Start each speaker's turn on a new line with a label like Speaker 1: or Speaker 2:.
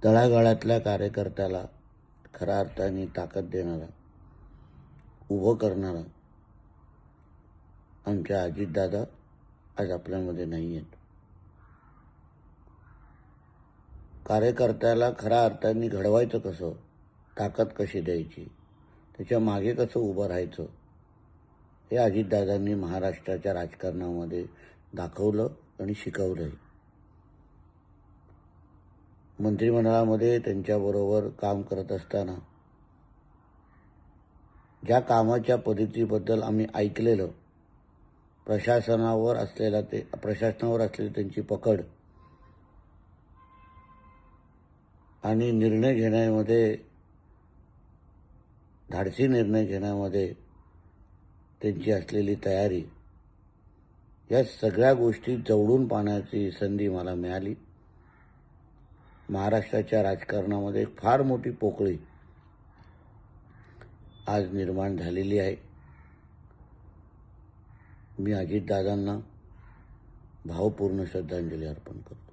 Speaker 1: तळागाळातल्या कार्यकर्त्याला खऱ्या अर्थाने ताकद देणारा, उभं करणारा आमच्या अजितदादा आज आपल्यामध्ये नाही आहेत. कार्यकर्त्याला खऱ्या अर्थाने घडवायचं कसं, ताकद कशी द्यायची, त्याच्या मागे कसं उभं राहायचं, हे अजितदादांनी महाराष्ट्राच्या राजकारणामध्ये दाखवलं आणि शिकवलंही. मंत्रिमंडळामध्ये त्यांच्याबरोबर काम करत असताना ज्या कामाच्या पद्धतीबद्दल आम्ही ऐकलेलं, प्रशासनावर असलेली त्यांची पकड आणि निर्णय घेण्यामध्ये, धाडसी निर्णय घेण्यामध्ये त्यांची असलेली तयारी, या सगळ्या गोष्टी जवळून पाहण्याची संधी मला मिळाली. महाराष्ट्राच्या राजकारणामध्ये फार मोठी पोकळी आज निर्माण झालेली आहे. मी अजितदादांना भावपूर्ण श्रद्धांजली अर्पण करतो.